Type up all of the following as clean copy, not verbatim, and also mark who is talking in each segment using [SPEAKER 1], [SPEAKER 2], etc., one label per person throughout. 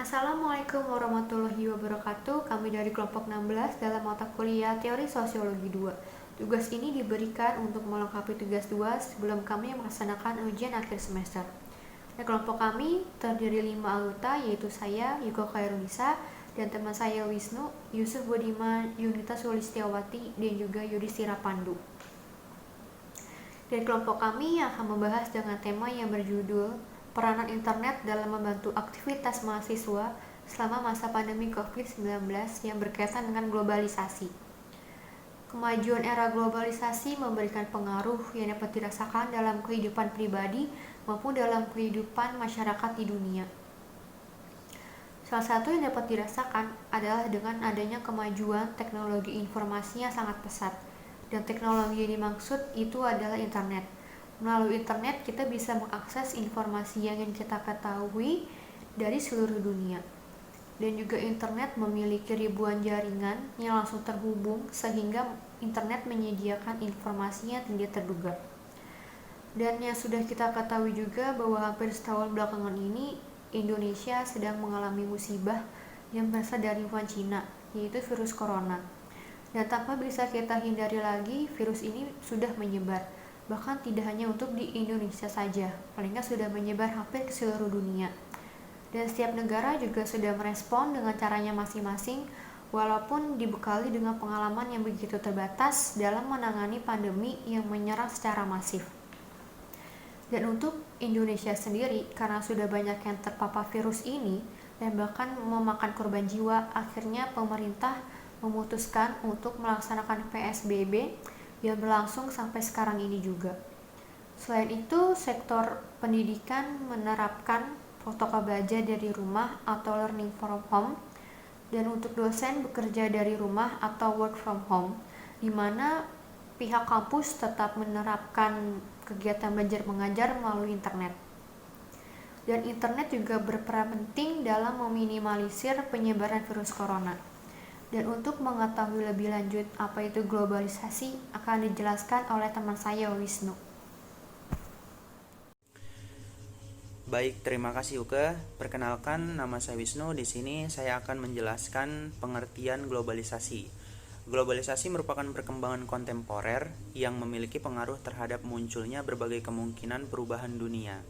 [SPEAKER 1] Assalamualaikum warahmatullahi wabarakatuh. Kami dari kelompok 16 dalam mata kuliah Teori Sosiologi 2. Tugas ini diberikan untuk melengkapi tugas 2 sebelum kami melaksanakan ujian akhir semester. Kelompok kami terdiri 5 anggota, yaitu saya, Yuko Khairunisa, dan teman saya Wisnu, Yusuf Budiman, Yunita Sulistiawati, dan juga Yudhistira Pandu. Dan kelompok kami akan membahas dengan tema yang berjudul Peranan internet dalam membantu aktivitas mahasiswa selama masa pandemi COVID-19 yang berkaitan dengan globalisasi. Kemajuan era globalisasi memberikan pengaruh yang dapat dirasakan dalam kehidupan pribadi maupun dalam kehidupan masyarakat di dunia. Salah satu yang dapat dirasakan adalah dengan adanya kemajuan teknologi informasi yang sangat pesat. Dan teknologi yang dimaksud itu adalah internet. Melalui internet kita bisa mengakses informasi yang ingin kita ketahui dari seluruh dunia. Dan juga internet memiliki ribuan jaringan yang langsung terhubung sehingga internet menyediakan informasi yang tidak terduga. Dan yang sudah kita ketahui juga bahwa hampir setahun belakangan ini Indonesia sedang mengalami musibah yang berasal dari Wuhan, Cina, yaitu virus corona. Dan tanpa bisa kita hindari lagi, virus ini sudah menyebar. Bahkan tidak hanya untuk di Indonesia saja, paling nggak sudah menyebar hampir ke seluruh dunia. Dan setiap negara juga sudah merespon dengan caranya masing-masing, walaupun dibekali dengan pengalaman yang begitu terbatas dalam menangani pandemi yang menyerang secara masif. Dan untuk Indonesia sendiri, karena sudah banyak yang terpapar virus ini, dan bahkan memakan korban jiwa, akhirnya pemerintah memutuskan untuk melaksanakan PSBB yang berlangsung sampai sekarang ini juga. Selain itu, sektor pendidikan menerapkan protokol belajar dari rumah atau learning from home, dan untuk dosen bekerja dari rumah atau work from home, di mana pihak kampus tetap menerapkan kegiatan belajar mengajar melalui internet. Dan internet juga berperan penting dalam meminimalisir penyebaran virus corona. Dan untuk mengetahui lebih lanjut apa itu globalisasi akan dijelaskan oleh teman saya Wisnu.
[SPEAKER 2] Baik, terima kasih Uke. Perkenalkan, nama saya Wisnu. Di sini saya akan menjelaskan pengertian globalisasi. Globalisasi merupakan perkembangan kontemporer yang memiliki pengaruh terhadap munculnya berbagai kemungkinan perubahan dunia.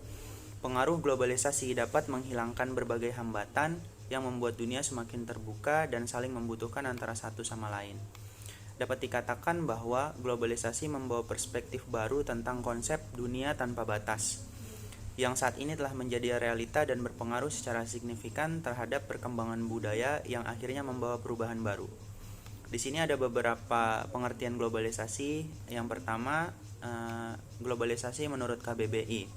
[SPEAKER 2] Pengaruh globalisasi dapat menghilangkan berbagai hambatan yang membuat dunia semakin terbuka dan saling membutuhkan antara satu sama lain. Dapat dikatakan bahwa globalisasi membawa perspektif baru tentang konsep dunia tanpa batas, yang saat ini telah menjadi realita dan berpengaruh secara signifikan terhadap perkembangan budaya yang akhirnya membawa perubahan baru. Di sini ada beberapa pengertian globalisasi. Yang pertama, globalisasi menurut KBBI,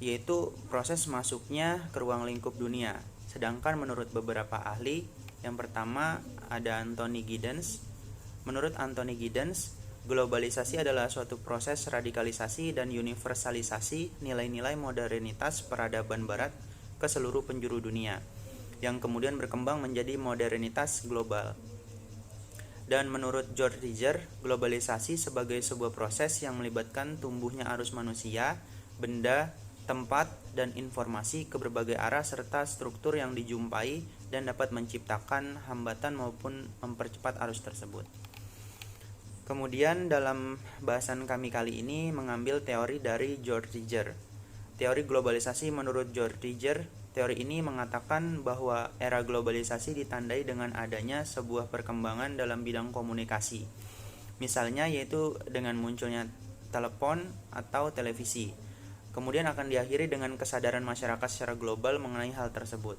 [SPEAKER 2] yaitu proses masuknya ke ruang lingkup dunia. Sedangkan menurut beberapa ahli, yang pertama ada Anthony Giddens. Menurut Anthony Giddens, globalisasi adalah suatu proses radikalisasi dan universalisasi nilai-nilai modernitas peradaban barat ke seluruh penjuru dunia, yang kemudian berkembang menjadi modernitas global. Dan menurut George Riger, globalisasi sebagai sebuah proses yang melibatkan tumbuhnya arus manusia, benda, tempat, dan informasi ke berbagai arah serta struktur yang dijumpai dan dapat menciptakan hambatan maupun mempercepat arus tersebut. Kemudian dalam bahasan kami kali ini mengambil teori dari George Riger. Teori globalisasi menurut George Riger, teori ini mengatakan bahwa era globalisasi ditandai dengan adanya sebuah perkembangan dalam bidang komunikasi. Misalnya yaitu dengan munculnya telepon atau televisi. Kemudian akan diakhiri dengan kesadaran masyarakat secara global mengenai hal tersebut.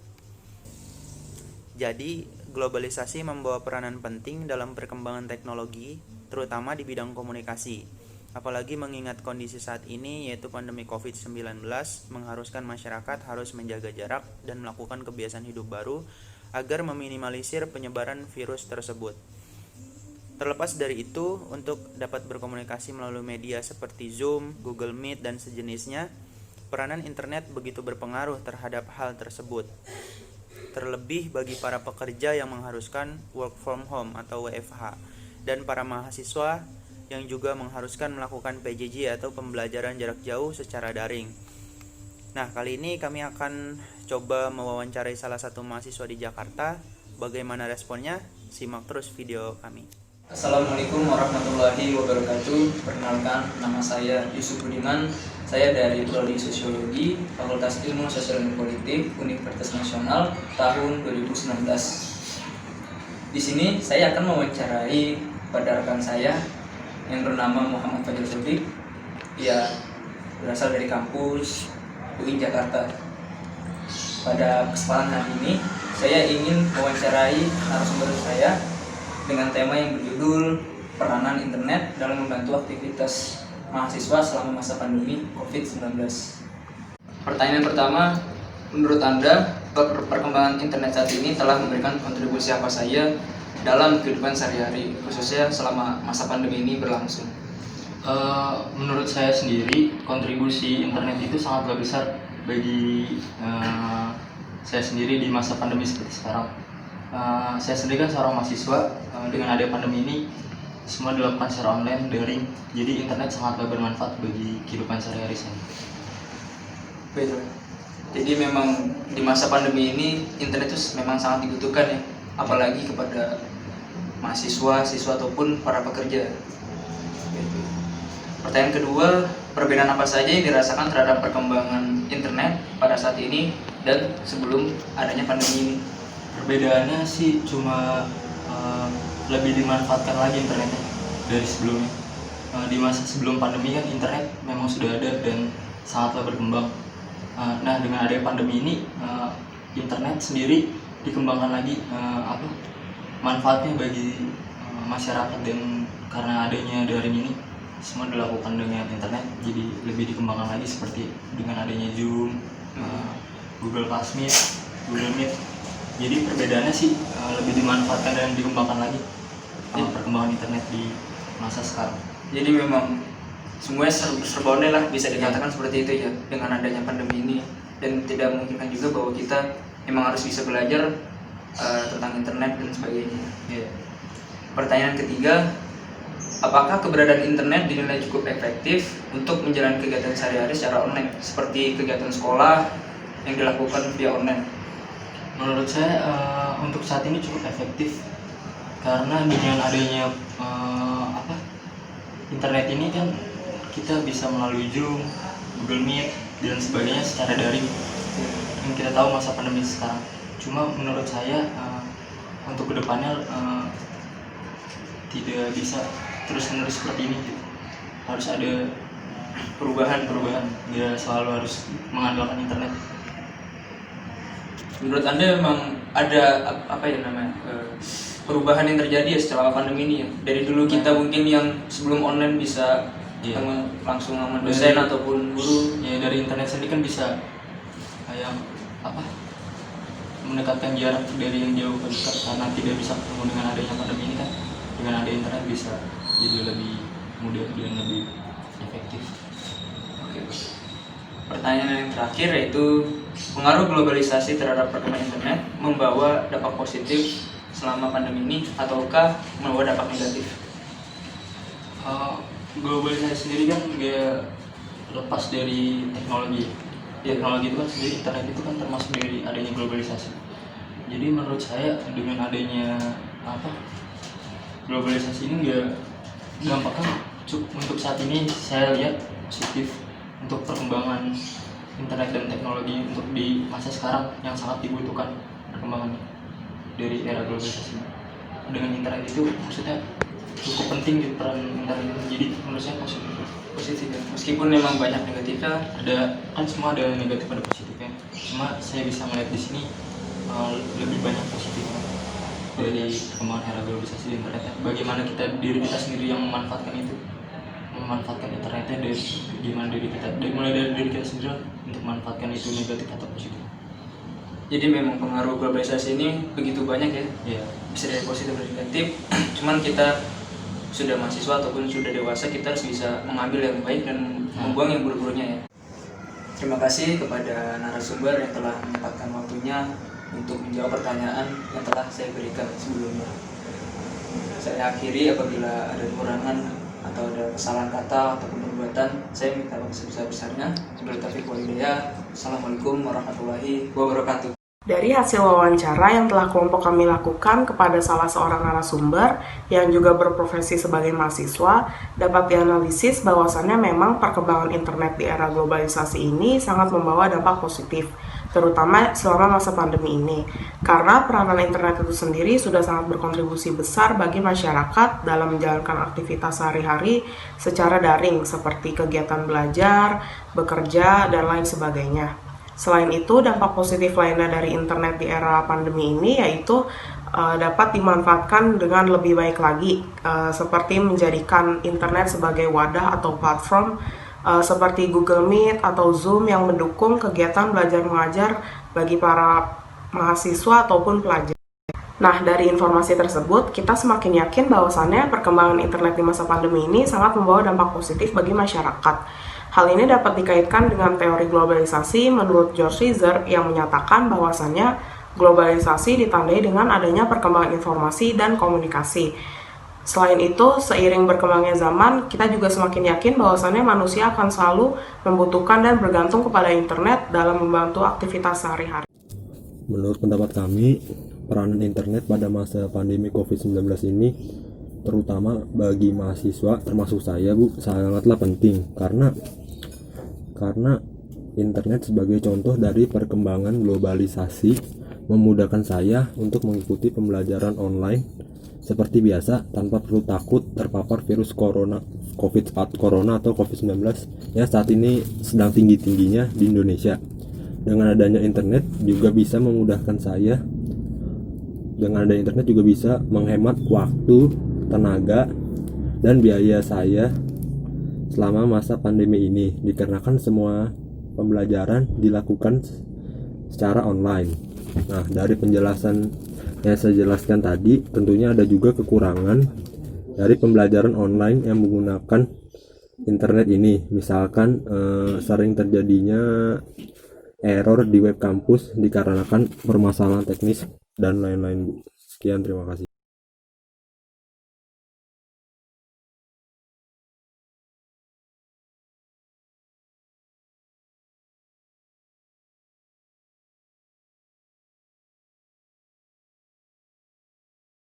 [SPEAKER 2] Jadi, globalisasi membawa peranan penting dalam perkembangan teknologi, terutama di bidang komunikasi. Apalagi mengingat kondisi saat ini, yaitu pandemi COVID-19, mengharuskan masyarakat harus menjaga jarak dan melakukan kebiasaan hidup baru agar meminimalisir penyebaran virus tersebut. Terlepas dari itu, untuk dapat berkomunikasi melalui media seperti Zoom, Google Meet, dan sejenisnya, peranan internet begitu berpengaruh terhadap hal tersebut. Terlebih bagi para pekerja yang mengharuskan work from home atau WFH, dan para mahasiswa yang juga mengharuskan melakukan PJJ atau pembelajaran jarak jauh secara daring. Nah, kali ini kami akan coba mewawancarai salah satu mahasiswa di Jakarta. Bagaimana responnya? Simak terus video kami.
[SPEAKER 3] Assalamualaikum warahmatullahi wabarakatuh. Perkenalkan, nama saya Yusuf Budiman. Saya dari Prodi Sosiologi, Fakultas Ilmu Sosial dan Politik, Universitas Nasional tahun 2019. Di sini saya akan mewawancarai pada rekan saya yang bernama Muhammad Fajar Sodik. Ia berasal dari kampus UI Jakarta. Pada kesempatan hari ini, saya ingin mewawancarai narasumber saya dengan tema yang berjudul peranan internet dalam membantu aktivitas mahasiswa selama masa pandemi COVID-19. Pertanyaan pertama, menurut Anda, perkembangan internet saat ini telah memberikan kontribusi apa saja dalam kehidupan sehari-hari, khususnya selama masa pandemi ini berlangsung?
[SPEAKER 4] Menurut saya sendiri, kontribusi internet itu sangatlah besar bagi saya sendiri di masa pandemi seperti sekarang. Saya sendiri kan seorang mahasiswa, dengan adanya pandemi ini semua dilakukan secara online, daring, jadi internet sangatlah bermanfaat bagi kehidupan sehari-hari saya.
[SPEAKER 3] Betul. Jadi memang di masa pandemi ini internet itu memang sangat dibutuhkan ya, apalagi kepada mahasiswa, siswa ataupun para pekerja. Pertanyaan kedua, perbedaan apa saja yang dirasakan terhadap perkembangan internet pada saat ini dan sebelum adanya pandemi ini?
[SPEAKER 4] Perbedaannya sih cuma lebih dimanfaatkan lagi internetnya dari sebelumnya. Di masa sebelum pandemi kan internet memang sudah ada dan sangatlah berkembang. Nah, dengan adanya pandemi ini, internet sendiri dikembangkan lagi manfaatnya bagi masyarakat, dan karena adanya daring ini semua dilakukan dengan internet, jadi lebih dikembangkan lagi seperti dengan adanya Zoom, Google Classmeet, Google Meet. Jadi perbedaannya sih lebih dimanfaatkan dan dikembangkan lagi perkembangan internet di masa sekarang.
[SPEAKER 3] Jadi memang semuanya serba online lah, bisa dikatakan seperti itu ya, dengan adanya pandemi ini. Dan tidak memungkinkan juga bahwa kita memang harus bisa belajar tentang internet dan sebagainya. Pertanyaan ketiga, apakah keberadaan internet dinilai cukup efektif untuk menjalani kegiatan sehari-hari secara online, seperti kegiatan sekolah yang dilakukan via online?
[SPEAKER 4] Menurut saya untuk saat ini cukup efektif, karena dengan adanya internet ini kan kita bisa melalui Zoom, Google Meet dan sebagainya secara daring. Yang kita tahu masa pandemi sekarang. Cuma menurut saya untuk kedepannya tidak bisa terus-menerus seperti ini gitu. Harus ada perubahan, ya selalu harus mengandalkan internet.
[SPEAKER 3] Menurut Anda memang ada perubahan yang terjadi ya setelah pandemi ini ya? Dari dulu kita mungkin yang sebelum online bisa ketemu langsung sama dosen ataupun guru.
[SPEAKER 4] Ya, dari internet sendiri kan bisa kayak mendekatkan jarak dari yang jauh ke dekat, karena tidak bisa ketemu. Dengan adanya pandemi ini kan, dengan ada internet bisa jadi lebih mudah dan lebih efektif.
[SPEAKER 3] Oke. Pertanyaan yang terakhir yaitu, pengaruh globalisasi terhadap perkembangan internet membawa dampak positif selama pandemi ini ataukah membawa dampak negatif?
[SPEAKER 4] Globalisasi sendiri kan gak lepas dari teknologi. Teknologi itu kan sendiri, internet itu kan termasuk dari adanya globalisasi. Jadi menurut saya dengan adanya globalisasi ini dampaknya untuk saat ini saya lihat positif untuk perkembangan internet dan teknologi untuk di masa sekarang yang sangat dibutuhkan perkembangannya dari era globalisasi. Dengan internet itu maksudnya cukup penting di peran internet itu, jadi menurut saya positif
[SPEAKER 3] ya. Meskipun memang banyak negatifnya,
[SPEAKER 4] kan semua ada negatif ada positifnya. Cuma saya bisa melihat di sini lebih banyak positifnya dari perkembangan era globalisasi di internet. Bagaimana diri kita sendiri yang memanfaatkan internetnya, dari gimana mulai dari diri kita sendiri untuk memanfaatkan itu, negatif atau positif.
[SPEAKER 3] Jadi memang pengaruh globalisasi ini begitu banyak ya. Bisa dari positif dan negatif. Cuman kita sudah mahasiswa ataupun sudah dewasa, kita harus bisa mengambil yang baik dan membuang yang buruk-buruknya ya. Terima kasih kepada narasumber yang telah menyempatkan waktunya untuk menjawab pertanyaan yang telah saya berikan sebelumnya. Saya akhiri apabila ada kekurangan atau ada kesalahan kata ataupun perbuatan. Saya minta maaf sebesar-besarnya. Assalamualaikum warahmatullahi wabarakatuh.
[SPEAKER 5] Dari hasil wawancara yang telah kelompok kami lakukan kepada salah seorang narasumber yang juga berprofesi sebagai mahasiswa, dapat dianalisis bahwasannya memang perkembangan internet di era globalisasi ini sangat membawa dampak positif, terutama selama masa pandemi ini. Karena peranan internet itu sendiri sudah sangat berkontribusi besar bagi masyarakat dalam menjalankan aktivitas sehari-hari secara daring, seperti kegiatan belajar, bekerja, dan lain sebagainya. Selain itu, dampak positif lainnya dari internet di era pandemi ini yaitu dapat dimanfaatkan dengan lebih baik lagi, seperti menjadikan internet sebagai wadah atau platform seperti Google Meet atau Zoom yang mendukung kegiatan belajar mengajar bagi para mahasiswa ataupun pelajar. Nah, dari informasi tersebut, kita semakin yakin bahwasannya perkembangan internet di masa pandemi ini sangat membawa dampak positif bagi masyarakat. Hal ini dapat dikaitkan dengan teori globalisasi menurut George Reiser yang menyatakan bahwasannya globalisasi ditandai dengan adanya perkembangan informasi dan komunikasi. Selain itu, seiring berkembangnya zaman, kita juga semakin yakin bahwasannya manusia akan selalu membutuhkan dan bergantung kepada internet dalam membantu aktivitas sehari-hari.
[SPEAKER 6] Menurut pendapat kami, peranan internet pada masa pandemi COVID-19 ini terutama bagi mahasiswa termasuk saya sangatlah penting karena internet sebagai contoh dari perkembangan globalisasi memudahkan saya untuk mengikuti pembelajaran online seperti biasa tanpa perlu takut terpapar virus COVID atau COVID-19 yang saat ini sedang tinggi-tingginya di Indonesia. Dengan adanya internet juga bisa memudahkan saya. Dengan adanya internet juga bisa menghemat waktu, tenaga, dan biaya saya selama masa pandemi ini dikarenakan semua pembelajaran dilakukan secara online. Nah, dari penjelasan yang saya jelaskan tadi, tentunya ada juga kekurangan dari pembelajaran online yang menggunakan internet ini. Misalkan sering terjadinya error di web kampus dikarenakan permasalahan teknis dan lain-lain. Sekian, terima kasih.